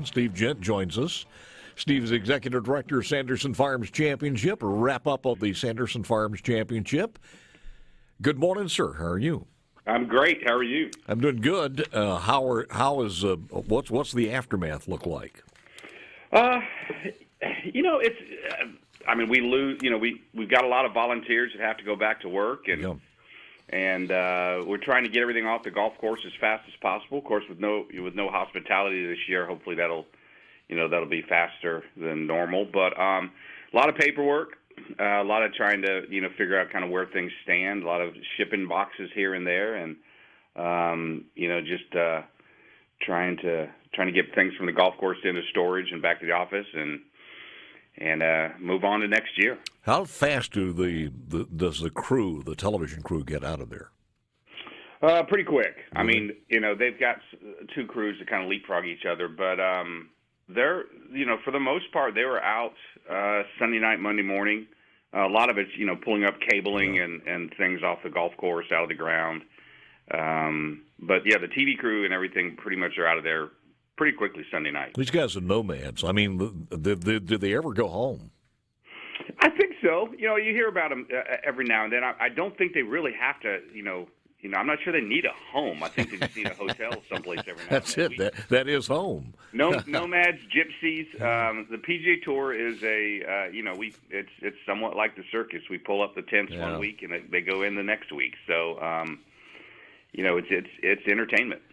Steve Jent joins us. Steve is Executive Director of Sanderson Farms Championship, a wrap-up of the Sanderson Farms Championship. Good morning, sir. How are you? I'm great. How are you? I'm doing good. What's the aftermath look like? It's. We lose. We've got a lot of volunteers that have to go back to work, and we're trying to get everything off the golf course as fast as possible. Of course, with no hospitality this year, hopefully that'll be faster than normal. But a lot of paperwork, a lot of trying to figure out kind of where things stand. A lot of shipping boxes here and there, and just trying to get things from the golf course into storage and back to the office and move on to next year. How fast does the television crew get out of there? Pretty quick. Mm-hmm. I mean, they've got two crews that kind of leapfrog each other, but they're, for the most part, they were out Sunday night, Monday morning. A lot of it's, pulling up cabling and things off the golf course, out of the ground. But yeah, the TV crew and everything pretty much are out of there pretty quickly Sunday night. These guys are nomads. I mean, did they ever go home? I think so. You hear about them every now and then. I don't think they really have to, I'm not sure they need a home. I think they just need a hotel someplace every now That's and then. it. That is home. Nomads, gypsies. The PGA Tour is it's somewhat like the circus. We pull up the tents one week and they go in the next week. So, it's entertainment.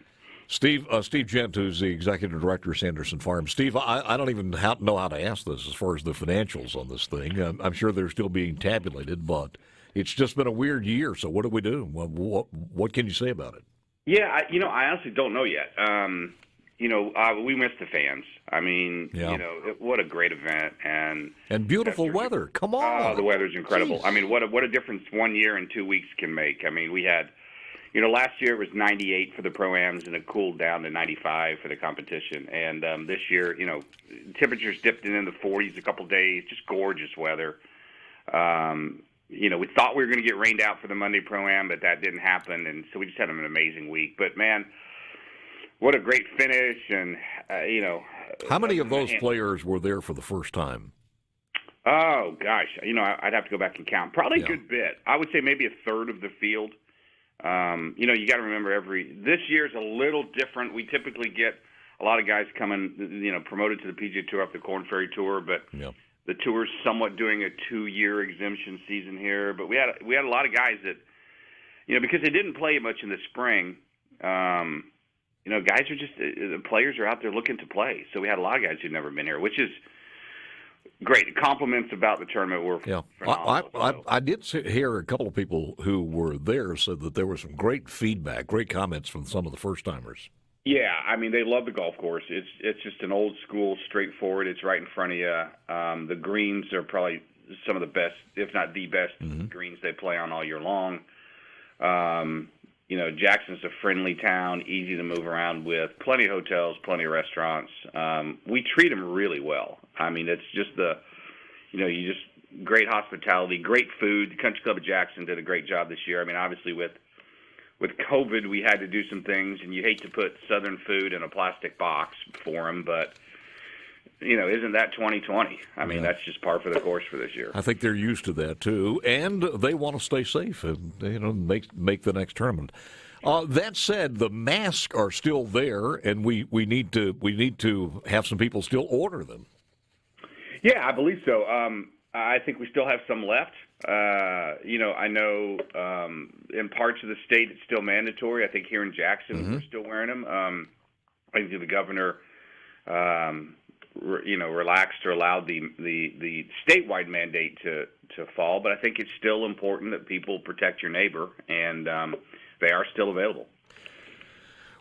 Steve Jent, who's the Executive Director of Sanderson Farms. Steve, I don't even know how to ask this as far as the financials on this thing. I'm sure they're still being tabulated, but it's just been a weird year. So what do we do? What can you say about it? Yeah, I honestly don't know yet. We miss the fans. I mean, what a great event and beautiful weather. Come on, the weather's incredible. Jeez. I mean, what a difference 1 year and 2 weeks can make. I mean, we had. Last year it was 98 for the Pro-Ams, and it cooled down to 95 for the competition. And this year, temperatures dipped in the 40s a couple days, just gorgeous weather. We thought we were going to get rained out for the Monday Pro-Am, but that didn't happen, and so we just had an amazing week. But, man, what a great finish. And, How many of those players were there for the first time? Oh, gosh. I'd have to go back and count. Probably a good bit. I would say maybe a third of the field. You got to remember this year's a little different. We typically get a lot of guys coming, promoted to the PGA Tour up the Korn Ferry Tour, but the tour's somewhat doing a 2-year exemption season here. But we had a lot of guys that, because they didn't play much in the spring, guys are just the players are out there looking to play. So we had a lot of guys who'd never been here, which is great. Compliments about the tournament were phenomenal. I did hear a couple of people who were there said that there was some great feedback, great comments from some of the first-timers. Yeah, I mean, they love the golf course. It's just an old school, straightforward. It's right in front of you. The greens are probably some of the best, if not the best, greens they play on all year long. Jackson's a friendly town, easy to move around with, plenty of hotels, plenty of restaurants. We treat them really well. I mean, it's just great hospitality, great food. The Country Club of Jackson did a great job this year. I mean, obviously with COVID, we had to do some things, and you hate to put Southern food in a plastic box for them, but isn't that 2020? I mean, that's just par for the course for this year. I think they're used to that too, and they want to stay safe and make the next tournament. That said, the masks are still there, and we need to have some people still order them. Yeah, I believe so. I think we still have some left. I know in parts of the state it's still mandatory. I think here in Jackson we're still wearing them. I think the governor relaxed or allowed the statewide mandate to fall, but I think it's still important that people protect your neighbor, and they are still available.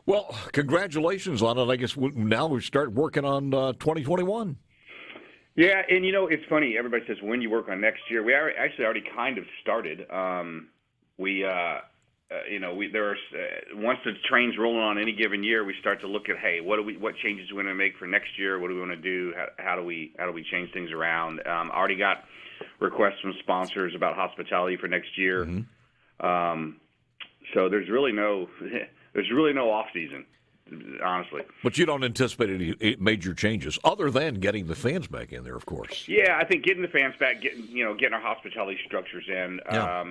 Well, congratulations on it. I guess now we start working on 2021. Yeah, and it's funny. Everybody says when you work on next year. We actually already kind of started. Once the train's rolling on any given year, we start to look at, hey, what changes do we want to make for next year? What do we want to do? How do we change things around? Already got requests from sponsors about hospitality for next year. So there's really no off season. honestly. But you don't anticipate any major changes other than getting the fans back in there, of course. Yeah, I think getting the fans back, getting our hospitality structures in. Yeah.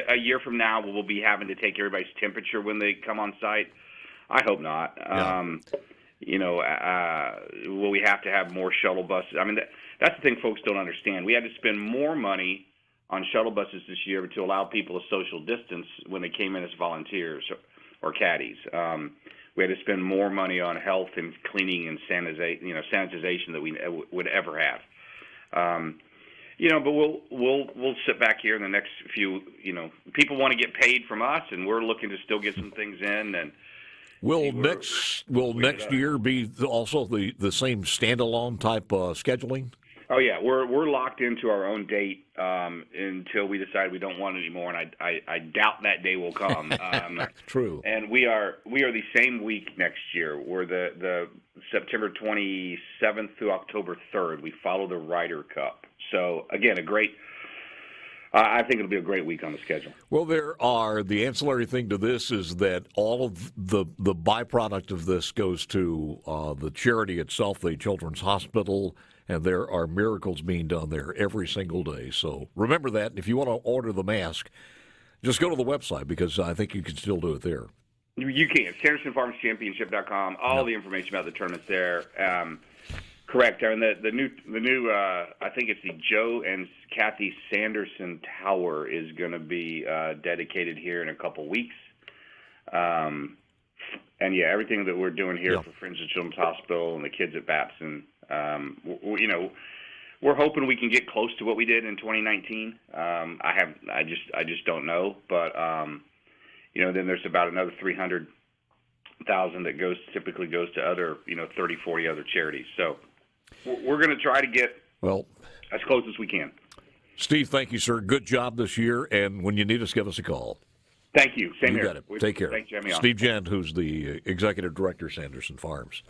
A year from now, we'll be having to take everybody's temperature when they come on site. I hope not. Yeah. Will we have to have more shuttle buses? I mean, that's the thing folks don't understand. We had to spend more money on shuttle buses this year to allow people to social distance when they came in as volunteers or caddies. We had to spend more money on health and cleaning and sanitization that we would ever have. But we'll sit back here in the next few. People want to get paid from us, and we're looking to still get some things in. And will next year be also the same standalone type scheduling? Oh yeah, we're locked into our own date until we decide we don't want it anymore, and I doubt that day will come. True. And we are the same week next year. We're the September 27th through October 3rd. We follow the Ryder Cup. So again, I think it'll be a great week on the schedule. Well, the ancillary thing to this is that all of the byproduct of this goes to the charity itself, the Children's Hospital, and there are miracles being done there every single day. So remember that. If you want to order the mask, just go to the website because I think you can still do it there. You can. Sanderson Farms Championship.com. All the information about the tournament's there. Correct. I mean, the new I think it's the Joe and Kathy Sanderson Tower is going to be dedicated here in a couple weeks. And yeah, everything that we're doing here for Friends of Children's Hospital and the kids at Babson, we're hoping we can get close to what we did in 2019. I just don't know, but then there's about another 300,000 that typically goes to other 30, 40 other charities. So we're going to try to get as close as we can. Steve, thank you, sir. Good job this year, and when you need us, give us a call. Thank you. Same you here. Got it. Take care. Thanks for having me on. Steve Jent, who's the executive director of Sanderson Farms.